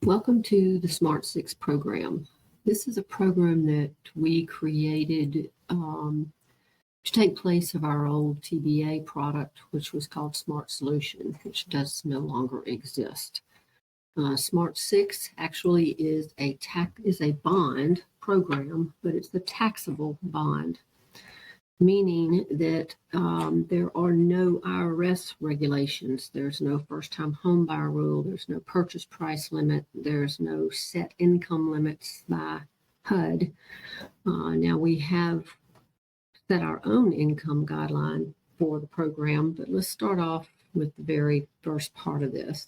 Welcome to the Smart6 program. This is a program that we created to take place of our old TBA product, which was called Smart Solution, which does no longer exist. Smart6 actually is a bond program, but it's the taxable bond, meaning that there are no IRS regulations. There's no first-time home buyer rule. There's no purchase price limit. There's no set income limits by HUD. Now we have set our own income guideline for the program, but let's start off with the very first part of this.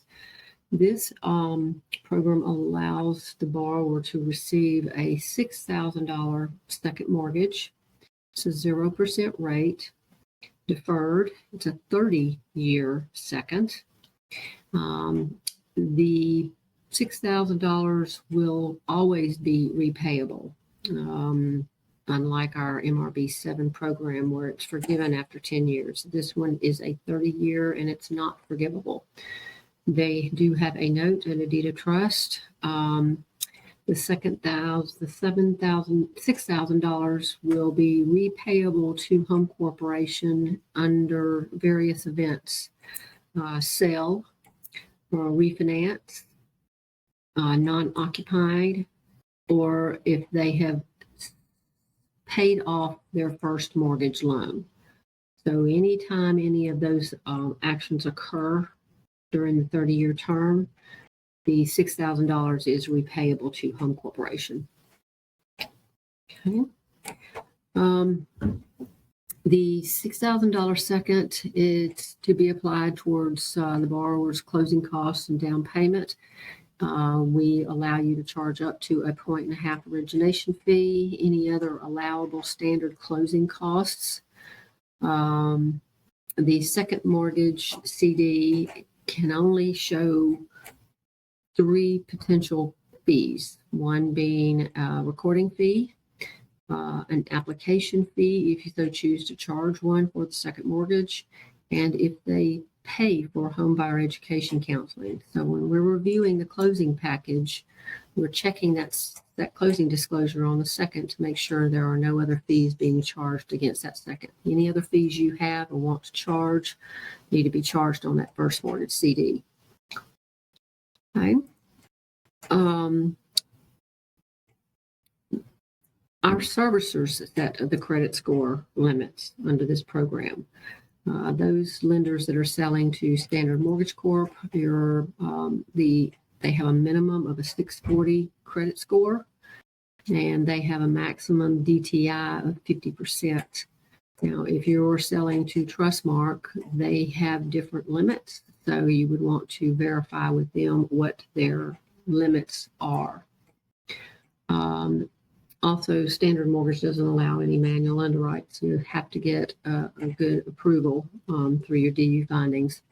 This program allows the borrower to receive a $6,000 second mortgage. It's a 0% rate, deferred. It's a 30-year second. The $6,000 will always be repayable, unlike our MRB7 program where it's forgiven after 10 years. This one is a 30-year and it's not forgivable. They do have a note and a deed of trust. The $6,000 will be repayable to Home Corporation under various events: sale, or refinance, non-occupied, or if they have paid off their first mortgage loan. So anytime any of those actions occur during the 30-year term, the $6,000 is repayable to Home Corporation. Okay. The $6,000 second is to be applied towards the borrower's closing costs and down payment. We allow you to charge up to a 1.5 origination fee, any other allowable standard closing costs. The second mortgage CD can only show 3 potential fees, one being a recording fee, an application fee if you so choose to charge one for the second mortgage, and if they pay for home buyer education counseling. So when we're reviewing the closing package, we're checking that closing disclosure on the second to make sure there are no other fees being charged against that second. Any other fees you have or want to charge need to be charged on that first mortgage CD. Okay. Our servicers set the credit score limits under this program. Those lenders that are selling to Standard Mortgage Corp, they have a minimum of a 640 credit score, and they have a maximum DTI of 50%. Now, if you're selling to Trustmark, they have different limits, so you would want to verify with them what their limits are. Also, Standard Mortgage doesn't allow any manual underwrites. You have to get a good approval through your DU findings.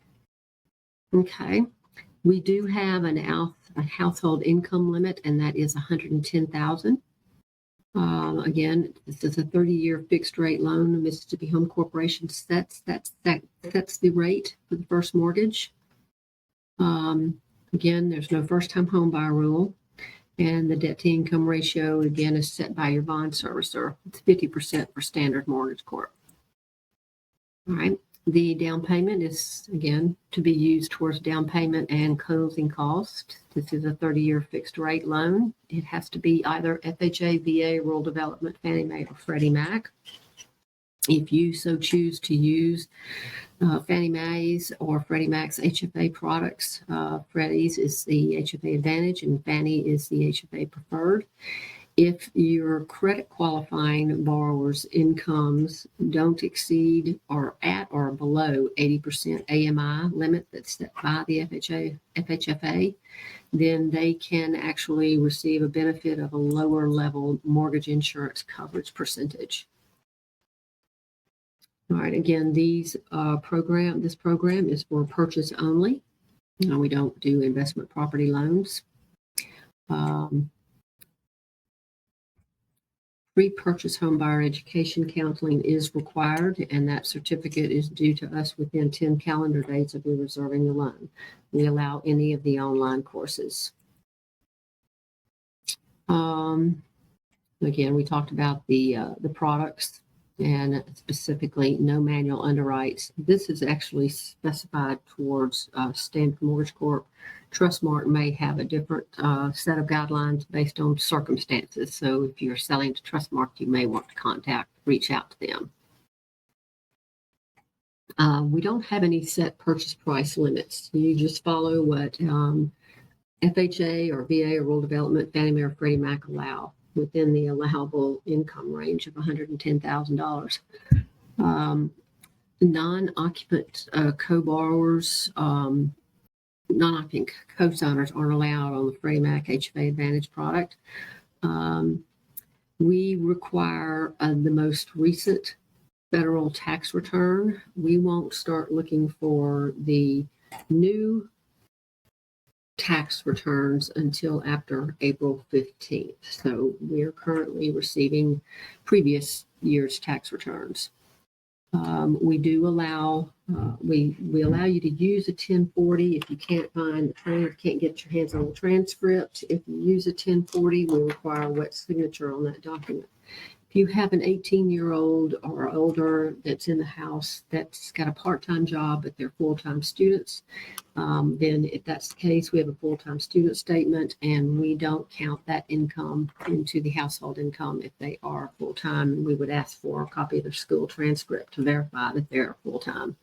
Okay, we do have a household income limit, and that is $110,000. Again, this is a 30-year fixed rate loan. The Mississippi Home Corporation sets the rate for the first mortgage. Again, there's no first-time home buyer rule, and the debt-to-income ratio again is set by your bond servicer. It's 50% for Standard Mortgage Corp. All right. The down payment is, again, to be used towards down payment and closing costs. This is a 30-year fixed rate loan. It has to be either FHA, VA, Rural Development, Fannie Mae, or Freddie Mac. If you so choose to use Fannie Mae's or Freddie Mac's HFA products, Freddie's is the HFA Advantage and Fannie is the HFA Preferred. If your credit qualifying borrower's incomes don't exceed or at or below 80% AMI limit that's set by the FHFA, then they can actually receive a benefit of a lower level mortgage insurance coverage percentage. All right, again, this program is for purchase only. We don't do investment property loans. Pre-purchase home buyer education counseling is required, and that certificate is due to us within 10 calendar days of you reserving the loan. We allow any of the online courses. Again, we talked about the products and specifically no manual underwrites. This is actually specified towards Standard Mortgage Corp. Trustmark may have a different set of guidelines based on circumstances. So if you're selling to Trustmark, you may want to reach out to them. We don't have any set purchase price limits. You just follow what FHA or VA or Rural Development, Fannie Mae or Freddie Mac allow within the allowable income range of $110,000. Non-occupant co-borrowers, non-occupant co-signers aren't allowed on the Freddie Mac HFA Advantage product. We require the most recent federal tax return. We won't start looking for the new tax returns until after April 15th. So we are currently receiving previous year's tax returns. We do allow, we allow you to use a 1040 if you can't can't get your hands on the transcript. If you use a 1040, we require a wet signature on that document. If you have an 18-year-old or older that's in the house that's got a part-time job, but they're full-time students, then if that's the case, we have a full-time student statement, and we don't count that income into the household income if they are full-time. We would ask for a copy of their school transcript to verify that they're full-time.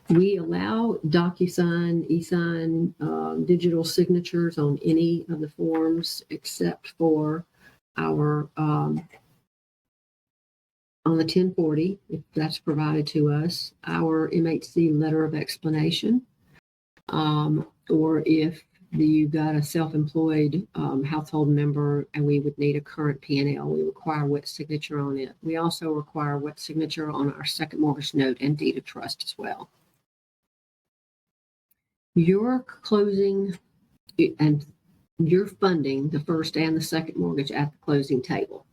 We allow DocuSign, eSign, digital signatures on any of the forms except for our on the 1040, if that's provided to us, our MHC letter of explanation, or if you've got a self-employed household member and we would need a current P&L, we require wet signature on it. We also require wet signature on our second mortgage note and deed of trust as well. You're closing and you're funding the first and the second mortgage at the closing table.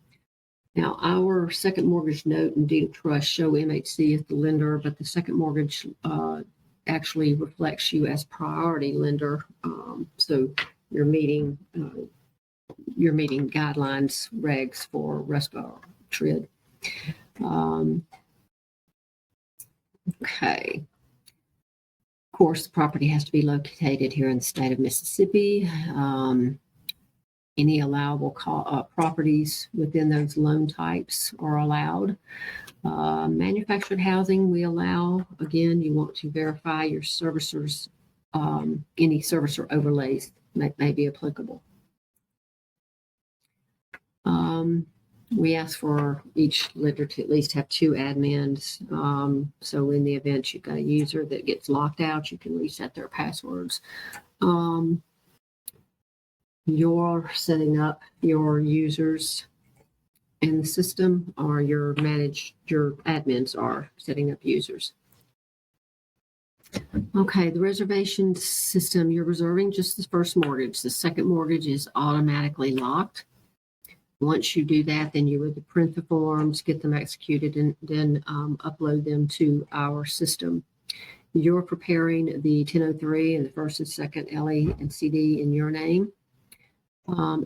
Now, our second mortgage note and deed of trust show MHC as the lender, but the second mortgage actually reflects you as priority lender. So you're meeting guidelines, regs for RESPA TRID. Okay. Of course, the property has to be located here in the state of Mississippi. Any allowable properties within those loan types are allowed. Manufactured housing we allow. Again, you want to verify your servicers, any servicer overlays that may be applicable. We ask for each lender to at least have 2 admins. So in the event you've got a user that gets locked out, you can reset their passwords. You're setting up your users in the system, or your admins are setting up users. Okay, the reservation system, you're reserving just the first mortgage. The second mortgage is automatically locked. Once you do that, then you would print the forms, get them executed, and then upload them to our system. You're preparing the 1003 and the first and second LE and CD in your name.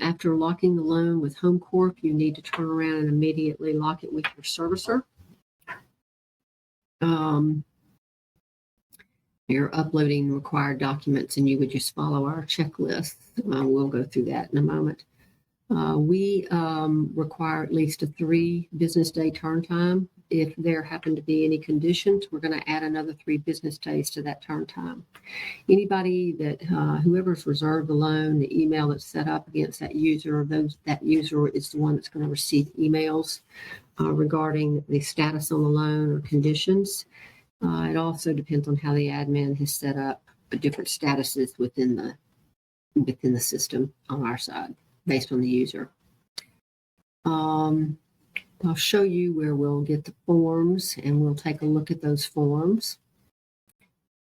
After locking the loan with Home Corp, you need to turn around and immediately lock it with your servicer. You're uploading required documents, and you would just follow our checklist. We'll go through that in a moment. We require at least a 3 business day turn time. If there happen to be any conditions, we're going to add another 3 business days to that turn time. Anybody that, whoever's reserved the loan, the email that's set up against that user, that user is the one that's going to receive emails regarding the status on the loan or conditions. It also depends on how the admin has set up different statuses within the system on our side, based on the user. I'll show you where we'll get the forms, and we'll take a look at those forms.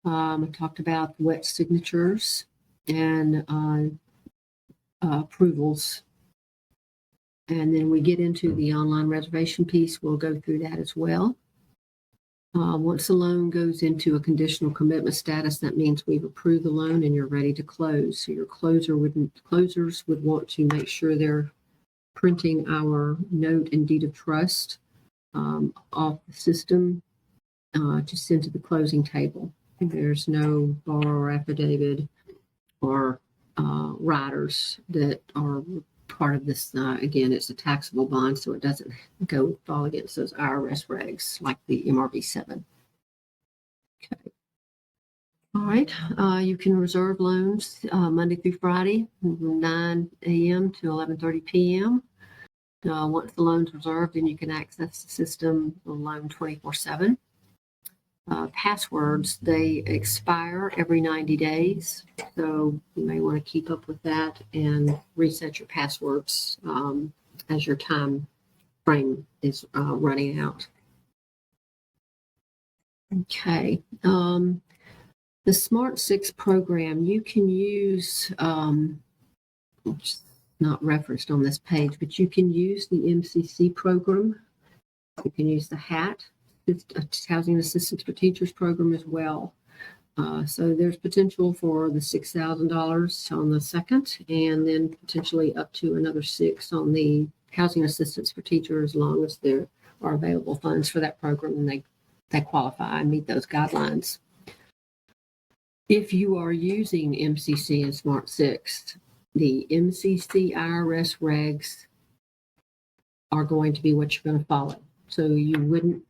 I talked about wet signatures and approvals. And then we get into the online reservation piece. We'll go through that as well. Once the loan goes into a conditional commitment status, that means we've approved the loan and you're ready to close. So your closers would want to make sure they're printing our note and deed of trust off the system to send to the closing table. There's no borrower affidavit or riders that are part of this. Again, it's a taxable bond, so it doesn't fall against those IRS regs like the MRB 7. Okay. All right. You can reserve loans Monday through Friday from 9 a.m. to 11:30 p.m. Once the loan's reserved, then you can access the system on loan 24/7. Passwords, they expire every 90 days. So you may want to keep up with that and reset your passwords as your time frame is running out. Okay. The Smart6 program, you can use, which is not referenced on this page, but you can use the MCC program. You can use the HAT, Housing Assistance for Teachers program as well. So there's potential for the $6,000 on the second, and then potentially up to another $6,000 on the Housing Assistance for Teachers, as long as there are available funds for that program and they qualify and meet those guidelines. If you are using MCC and Smart6, the MCC IRS regs are going to be what you're going to follow. So you would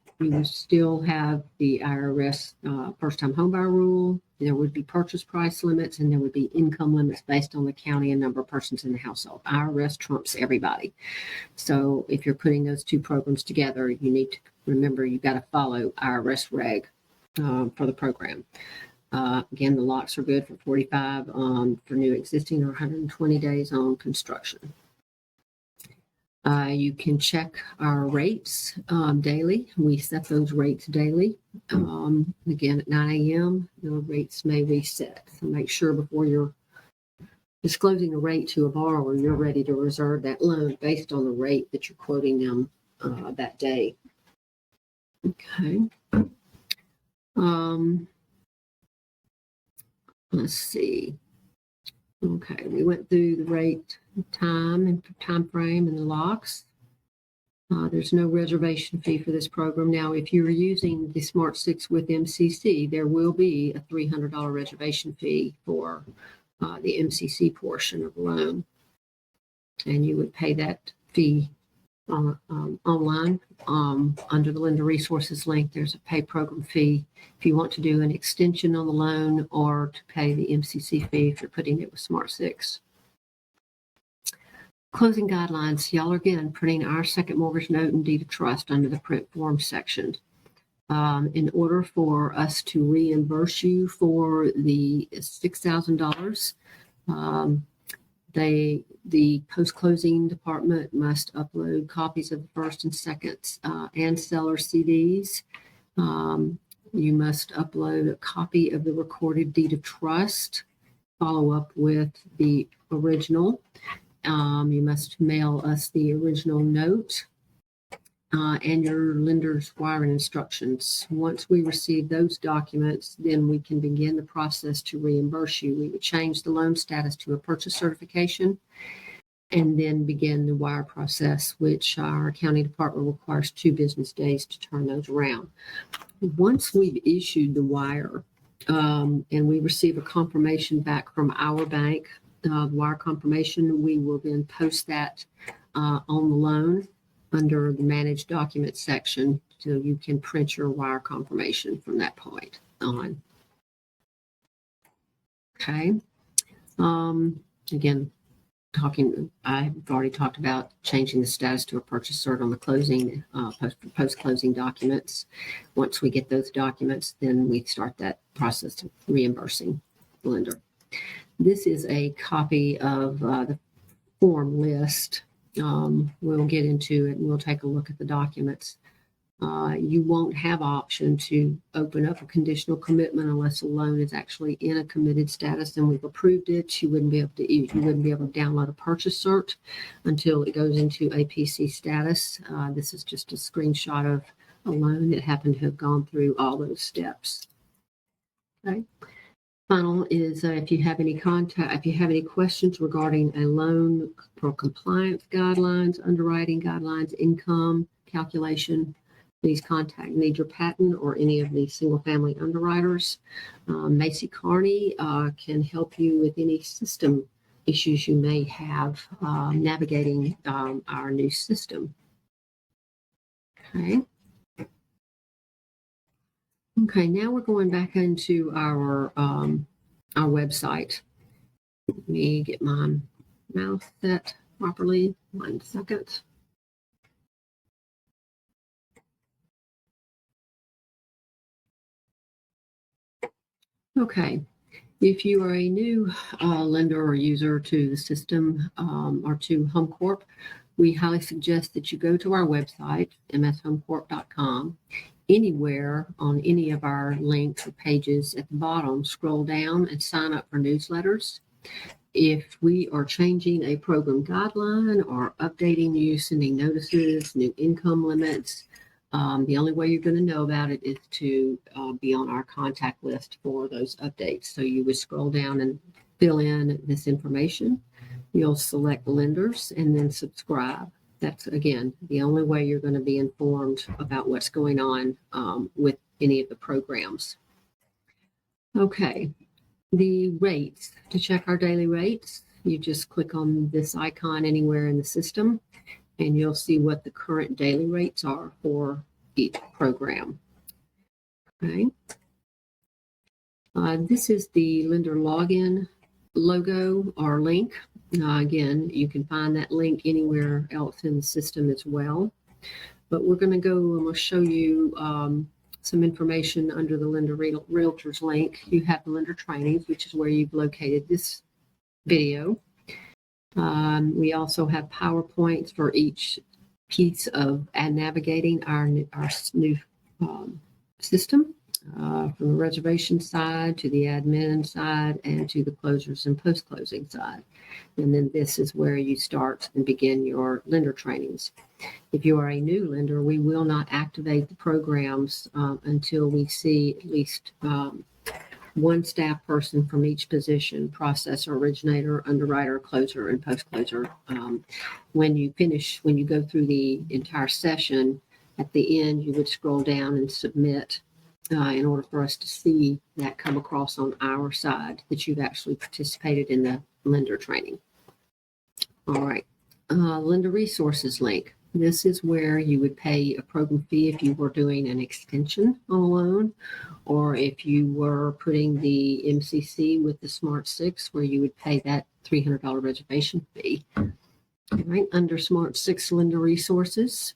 still have the IRS first-time homebuyer rule. There would be purchase price limits, and there would be income limits based on the county and number of persons in the household. IRS trumps everybody. So if you're putting those two programs together, you need to remember you've got to follow IRS reg for the program. Again, the locks are good for 45 for new existing or 120 days on construction. You can check our rates daily. We set those rates daily. Again, at 9 a.m., the rates may reset. So make sure before you're disclosing a rate to a borrower, you're ready to reserve that loan based on the rate that you're quoting them that day. Okay. Let's see. Okay, we went through the rate, time frame, and the locks. There's no reservation fee for this program. Now, if you're using the Smart6 with MCC, there will be a $300 reservation fee for the MCC portion of the loan, and you would pay that fee online under the Lender Resources link. There's a pay program fee if you want to do an extension on the loan or to pay the MCC fee if you're putting it with Smart6. Closing guidelines. Y'all are again printing our second mortgage note and deed of trust under the print form section. In order for us to reimburse you for the $6,000, the post-closing department must upload copies of the first and second and seller CDs. You must upload a copy of the recorded deed of trust, follow up with the original. You must mail us the original note and your lender's wiring instructions. Once we receive those documents, then we can begin the process to reimburse you. We would change the loan status to a purchase certification and then begin the wire process, which our accounting department requires 2 business days to turn those around. Once we've issued the wire and we receive a confirmation back from our bank, wire confirmation, we will then post that on the loan under the Manage Documents section, so you can print your wire confirmation from that point on. Okay. Again, I've already talked about changing the status to a purchase cert on the closing, post-closing documents. Once we get those documents, then we start that process of reimbursing the lender. This is a copy of the form list. We'll get into it and we'll take a look at the documents. You won't have option to open up a conditional commitment unless a loan is actually in a committed status and we've approved it. You wouldn't be able to download a purchase cert until it goes into APC status. This is just a screenshot of a loan that happened to have gone through all those steps. Okay. Final is if you have any questions regarding a loan for compliance guidelines, underwriting guidelines, income calculation, please contact Major Patton or any of the single-family underwriters. Macy Carney can help you with any system issues you may have navigating our new system. Okay. Okay, now we're going back into our website. Let me get my mouse set properly. 1 second. Okay, if you are a new lender or user to the system or to HomeCorp, we highly suggest that you go to our website, mshomecorp.com. Anywhere on any of our links or pages at the bottom, scroll down and sign up for newsletters. If we are changing a program guideline or updating you, sending notices, new income limits, the only way you're going to know about it is to be on our contact list for those updates. So you would scroll down and fill in this information. You'll select lenders and then subscribe. That's, again, the only way you're going to be informed about what's going on with any of the programs. Okay, the rates. To check our daily rates, you just click on this icon anywhere in the system, and you'll see what the current daily rates are for each program. Okay. This is the lender login logo or link. Again, you can find that link anywhere else in the system as well. But we're going to go and we'll show you some information under the Lender Realtors link. You have the lender trainings, which is where you've located this video. We also have PowerPoints for each piece of navigating our new system. From the reservation side to the admin side and to the closers and post-closing side. And then this is where you start and begin your lender trainings. If you are a new lender, we will not activate the programs until we see at least one staff person from each position: processor, originator, underwriter, closer, and post-closer. When you go through the entire session, at the end, you would scroll down and submit in order for us to see that come across on our side that you've actually participated in the lender training. All right, lender resources link. This is where you would pay a program fee if you were doing an extension on a loan, or if you were putting the MCC with the Smart6, where you would pay that $300 reservation fee. All right, under Smart6 lender resources,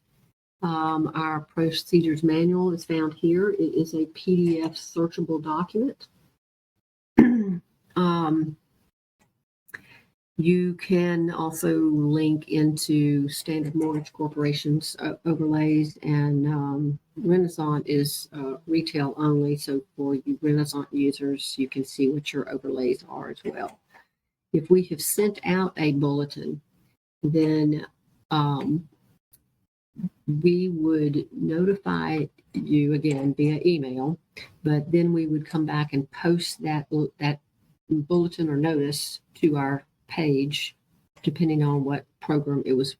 our procedures manual is found here. It is a PDF searchable document. You can also link into Standard Mortgage Corporation's overlays, and Renaissance is retail only. So for you Renaissance users, you can see what your overlays are as well. If we have sent out a bulletin, then we would notify you again via email, but then we would come back and post that bulletin or notice to our page, depending on what program it was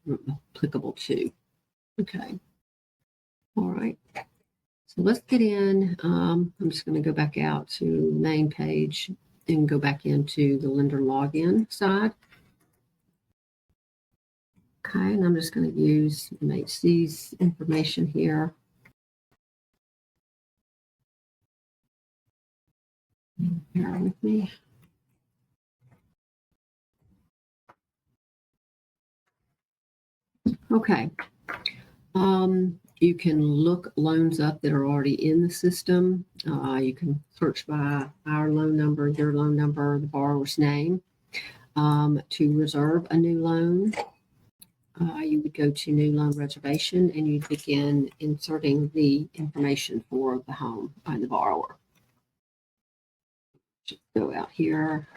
applicable to. Okay. All right. So let's get in. I'm just going to go back out to the main page and go back into the lender login side. Okay, and I'm just going to use MHC's information here. Bear with me. Okay. You can look loans up that are already in the system. You can search by our loan number, your loan number, the borrower's name. To reserve a new loan, you would go to new loan reservation and you'd begin inserting the information for the home and the borrower. Just go out here.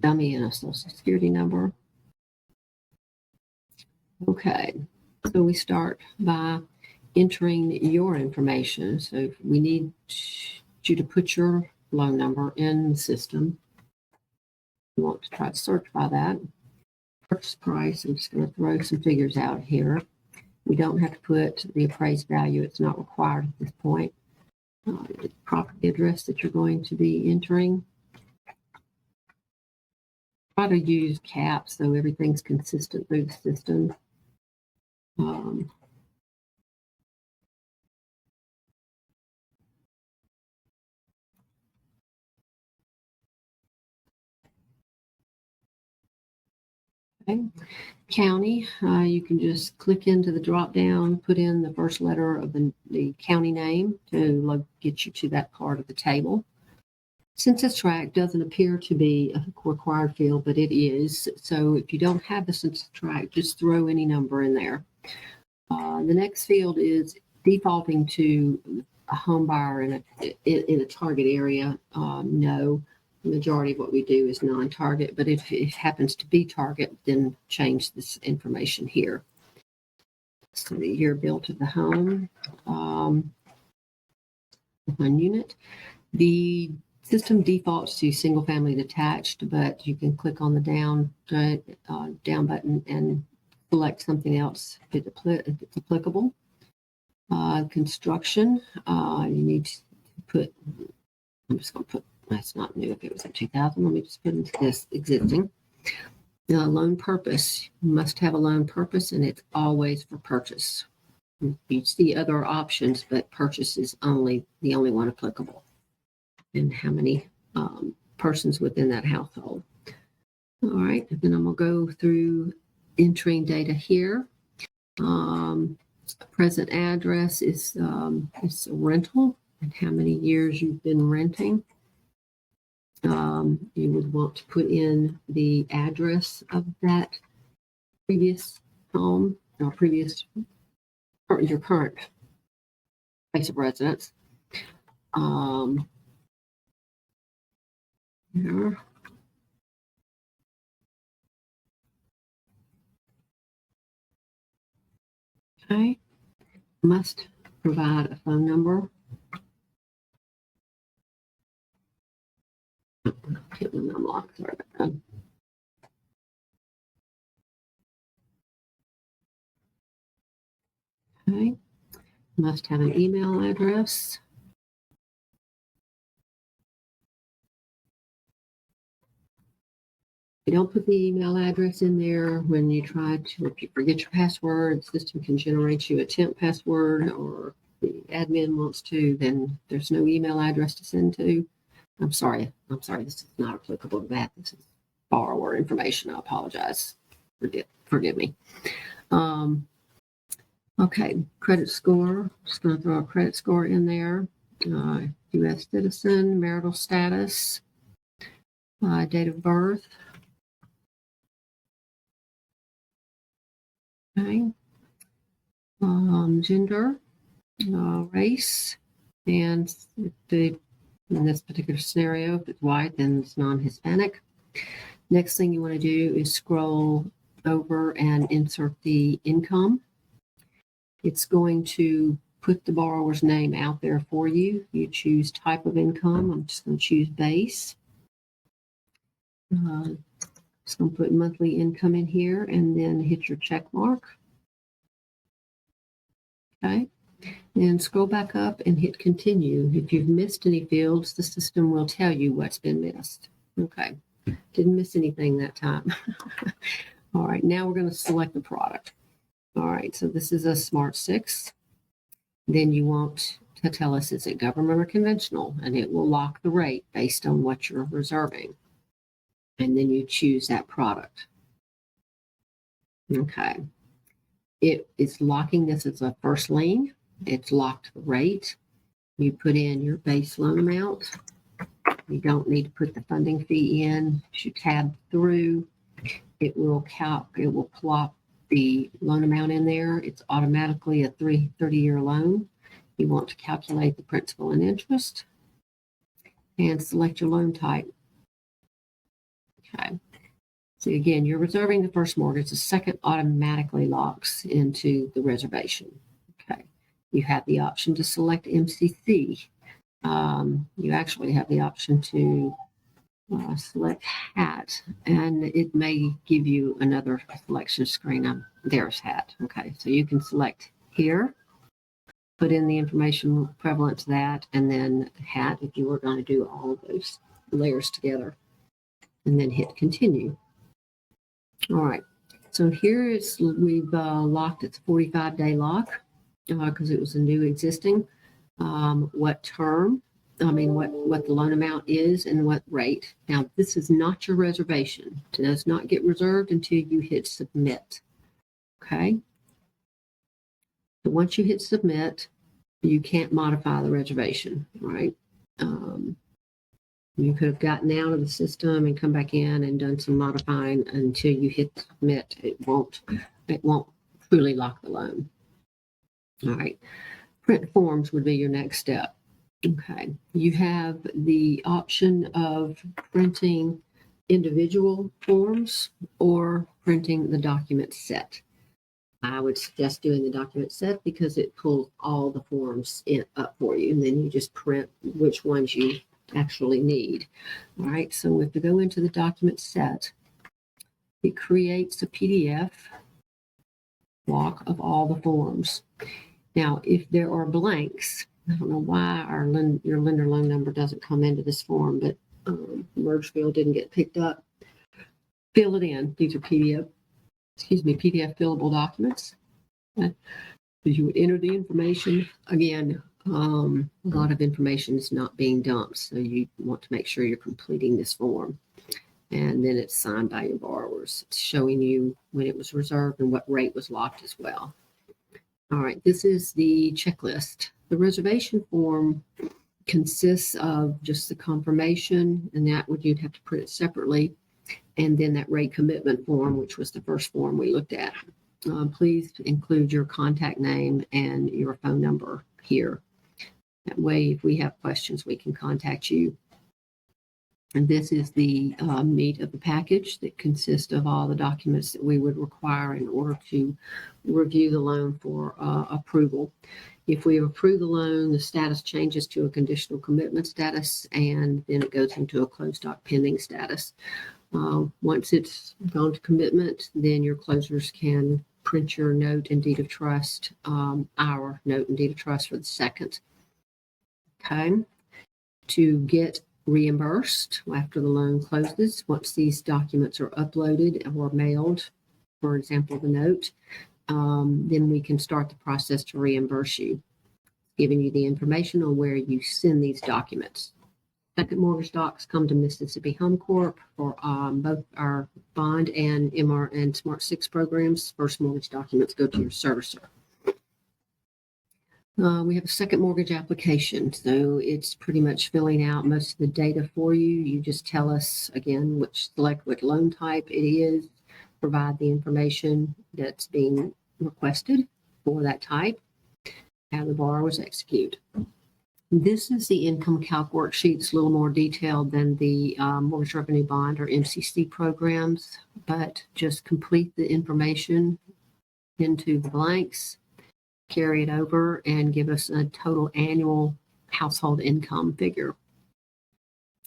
Dummy and a social security number. Okay, so we start by entering your information. So we need you to put your loan number in the system. You want to try to search by that. Purchase price, I'm just going to throw some figures out here. We don't have to put the appraised value. It's not required at this point. The property address that you're going to be entering. Try to use caps so everything's consistent through the system. Okay. County, you can just click into the drop down, put in the first letter of the county name to get you to that part of the table. Census tract doesn't appear to be a required field, but it is. So if you don't have the census tract, just throw any number in there. The next field is defaulting to a home buyer in a target area. No. The majority of what we do is non-target, but if it happens to be target, then change this information here. So the year built of the home, one unit. The system defaults to single family detached, but you can click on the down button and select something else if it's applicable. Construction, you need to put, I'm just going to put, that's not new. If it was in 2000, let me just put into this existing. Loan purpose, you must have a loan purpose, and it's always for purchase. You see other options, but purchase is the only one applicable. And how many persons within that household. All right, and then I'm going to go through entering data here. Present address is it's a rental, and how many years you've been renting. You would want to put in the address of that previous home or your current place of residence. Here. Okay. Must provide a phone number. Hit the unlock. Sorry about that. Okay. Must have an email address. You don't put the email address in there when you try to, if you forget your password, the system can generate you a temp password, or the admin wants to, then there's no email address to send to. I'm sorry, this is not applicable to that. This is borrower information. I apologize. Forgive me. Okay, credit score. Just going to throw a credit score in there. U.S. citizen, marital status, date of birth. Okay. Gender, race, and in this particular scenario, if it's white, then it's non-Hispanic. Next thing you want to do is scroll over and insert the income. It's going to put the borrower's name out there for you. You choose type of income. I'm just going to choose base. Just going to put monthly income in here and then hit your check mark. Okay. And scroll back up and hit continue. If you've missed any fields, the system will tell you what's been missed. Okay. Didn't miss anything that time. All right. Now we're going to select the product. All right. So this is a Smart6. Then you want to tell us, is it government or conventional? And it will lock the rate based on what you're reserving. And then you choose that product. Okay. It is locking this as a first lien. It's locked the rate. You put in your base loan amount. You don't need to put the funding fee in. As you tab through, it will plop the loan amount in there. It's automatically a 30-year loan. You want to calculate the principal and interest and select your loan type. Okay. So again, you're reserving the first mortgage. The second automatically locks into the reservation. Okay. You have the option to select MCC. You actually have the option to select hat, and it may give you another selection screen. There's hat. Okay, so you can select here, put in the information prevalent to that, and then hat if you were going to do all of those layers together, and then hit continue. All right, so here is we've locked. It's a 45-day lock because it was a new existing. What term? I mean, what the loan amount is and what rate. Now, this is not your reservation. It does not get reserved until you hit submit. Okay. So once you hit submit, you can't modify the reservation, right? You could have gotten out of the system and come back in and done some modifying until you hit submit. It won't truly lock the loan. All right. Print forms would be your next step. Okay. You have the option of printing individual forms or printing the document set. I would suggest doing the document set because it pulls all the forms up for you, and then you just print which ones you actually need. All right, so if you go into the document set, it creates a PDF block of all the forms. Now, if there are blanks, I don't know why your lender loan number doesn't come into this form, but merge field didn't get picked up. Fill it in. These are PDF fillable documents. You would enter the information. Again, a lot of information is not being dumped, so you want to make sure you're completing this form. And then it's signed by your borrowers. It's showing you when it was reserved and what rate was locked as well. All right, this is the checklist. The reservation form consists of just the confirmation, and that you'd have to print it separately, and then that rate commitment form, which was the first form we looked at. Please include your contact name and your phone number here. That way, if we have questions, we can contact you. And this is the meat of the package that consists of all the documents that we would require in order to review the loan for approval. If we approve the loan, the status changes to a conditional commitment status, and then it goes into a closed doc pending status. Once it's gone to commitment, then your closers can print your note and deed of trust, our note and deed of trust for the second. Okay. To get reimbursed after the loan closes, once these documents are uploaded or mailed, for example, the note, then we can start the process to reimburse you, giving you the information on where you send these documents. Second mortgage docs come to Mississippi Home Corp for both our bond and MR and Smart6 programs. First mortgage documents go to your servicer. We have a second mortgage application, so it's pretty much filling out most of the data for you. You just tell us, again, select what loan type it is, provide the information that's being requested for that type, have the borrowers execute. This is the income calc worksheet. It's a little more detailed than the mortgage revenue bond or MCC programs, but just complete the information into the blanks, carry it over, and give us a total annual household income figure.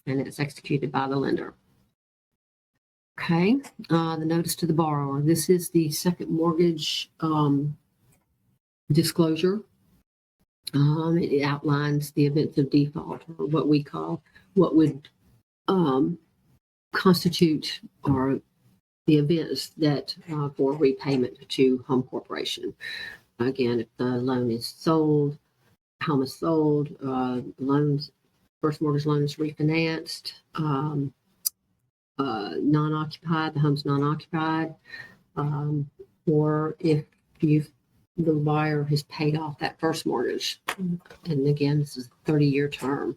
And it's executed by the lender. Okay, the notice to the borrower. This is the second mortgage disclosure. It outlines the events of default, or what would constitute or the events that for repayment to Home Corporation. Again, if the loan is sold, home is sold, first mortgage loan is refinanced, non-occupied, the home's non-occupied, or if the buyer has paid off that first mortgage. And again, this is a 30-year term.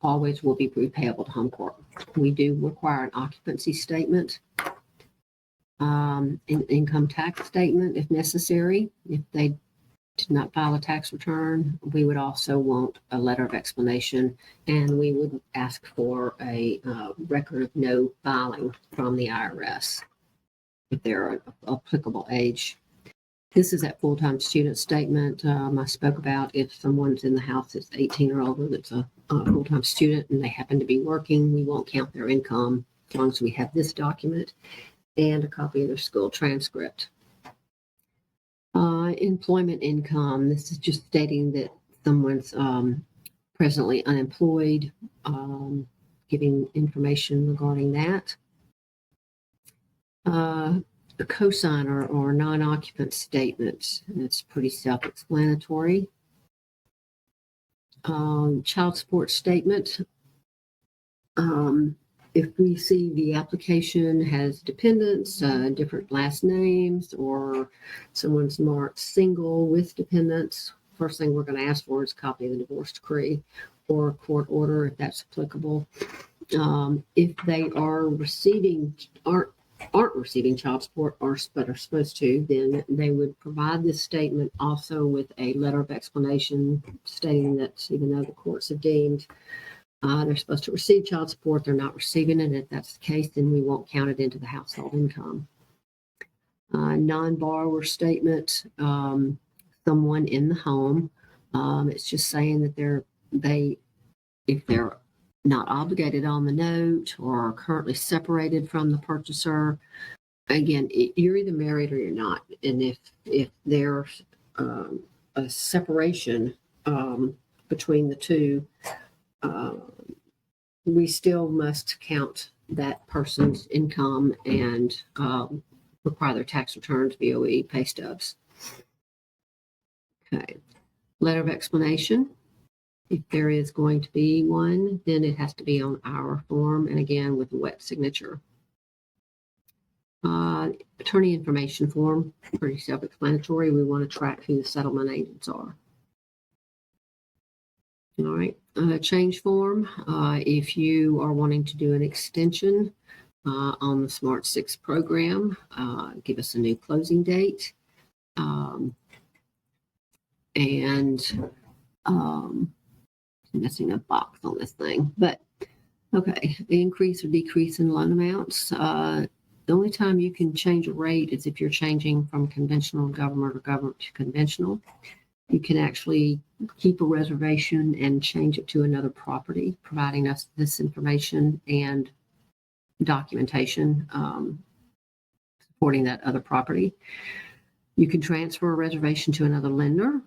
Always will be repayable to Home Corp. We do require an occupancy statement, an income tax statement if necessary. If they did not file a tax return, we would also want a letter of explanation, and we would ask for a record of no filing from the IRS if they're an applicable age. This is that full-time student statement I spoke about. If someone's in the house that's 18 or older that's a full-time student and they happen to be working, we won't count their income as long as we have this document and a copy of their school transcript. Employment income. This is just stating that someone's presently unemployed, giving information regarding that. A cosigner or non-occupant statement. It's pretty self-explanatory. Child support statement. If we see the application has dependents, different last names, or someone's marked single with dependents, first thing we're going to ask for is a copy of the divorce decree or a court order if that's applicable. If they are aren't receiving child support but are supposed to, then they would provide this statement also with a letter of explanation stating that even though the courts have deemed they're supposed to receive child support, they're not receiving it. If that's the case, then we won't count it into the household income. Non-borrower statement, someone in the home. It's just saying that if they're not obligated on the note or are currently separated from the purchaser, again, you're either married or you're not. And if there's a separation between the two, we still must count that person's income and require their tax returns, BOE, pay stubs. Okay. Letter of explanation. If there is going to be one, then it has to be on our form, and again, with a wet signature. Attorney information form, pretty self-explanatory. We want to track who the settlement agents are. All right, change form. If you are wanting to do an extension on the Smart6 program, give us a new closing date. Missing a box on this thing, but okay, increase or decrease in loan amounts. The only time you can change a rate is if you're changing from conventional government or government to conventional. You can actually keep a reservation and change it to another property, providing us this information and documentation supporting that other property. You can transfer a reservation to another lender.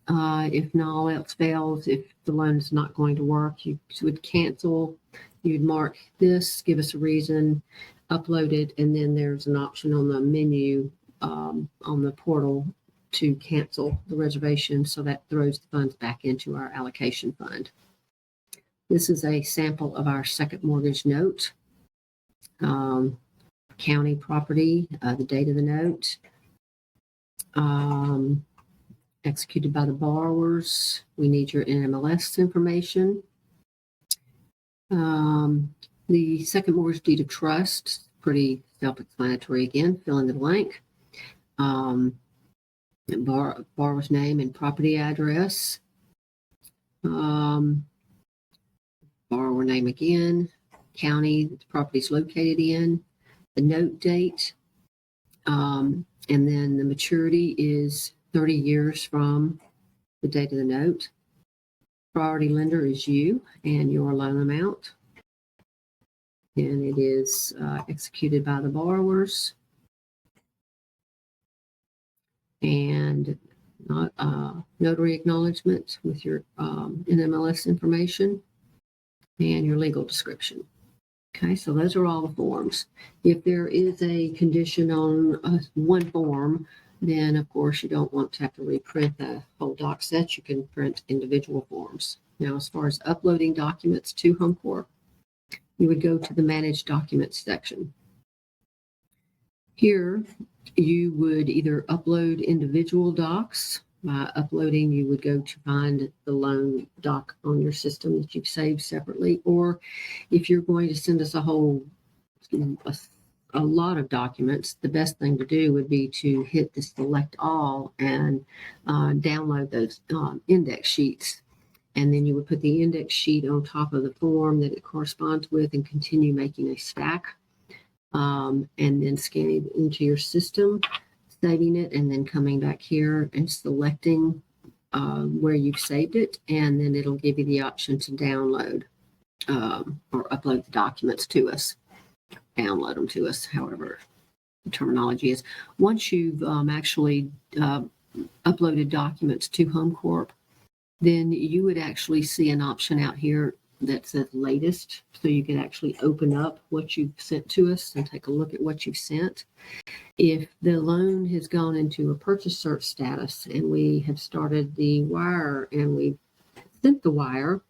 If all else fails, if the loan is not going to work, you would cancel. You'd mark this, give us a reason, upload it, and then there's an option on the menu on the portal to cancel the reservation, so that throws the funds back into our allocation fund. This is a sample of our second mortgage note. County property, the date of the note. Executed by the borrowers. We need your NMLS information. The second mortgage deed of trust, pretty self-explanatory again, fill in the blank. Borrower's name and property address. Borrower name again, county that the property is located in, the note date, and then the maturity is 30 years from the date of the note. Priority lender is you and your loan amount. And it is executed by the borrowers. And notary acknowledgement with your NMLS information and your legal description. Okay, so those are all the forms. If there is a condition on one form, then of course you don't want to have to reprint the whole doc set. You can print individual forms. Now, as far as uploading documents to HomeCorp, you would go to the Manage Documents section. Here, you would either upload individual docs. By uploading, you would go to find the loan doc on your system that you've saved separately, or if you're going to send us a whole a lot of documents, the best thing to do would be to hit the select all and download those index sheets. And then you would put the index sheet on top of the form that it corresponds with and continue making a stack, and then scanning it into your system, saving it, and then coming back here and selecting where you've saved it, and then it'll give you the option to download or upload the documents to us, download them to us, however the terminology is. Once you've actually uploaded documents to HomeCorp, then you would actually see an option out here that says latest. So you can actually open up what you've sent to us and take a look at what you've sent. If the loan has gone into a purchase search status and we have started the wire and we sent the wire,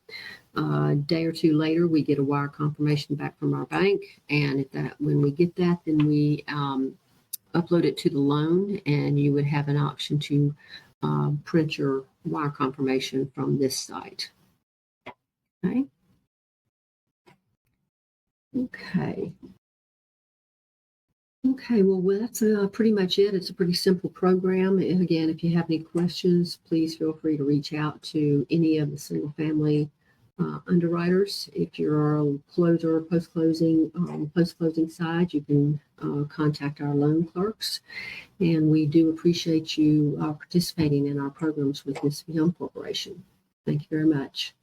a day or two later, we get a wire confirmation back from our bank. And when we get that, then we upload it to the loan, and you would have an option to print your wire confirmation from this site. Okay. Okay, well, that's pretty much it. It's a pretty simple program. And again, if you have any questions, please feel free to reach out to any of the single family underwriters. If you're a closer, post-closing side, you can contact our loan clerks. And we do appreciate you participating in our programs with Mississippi Home Corporation. Thank you very much.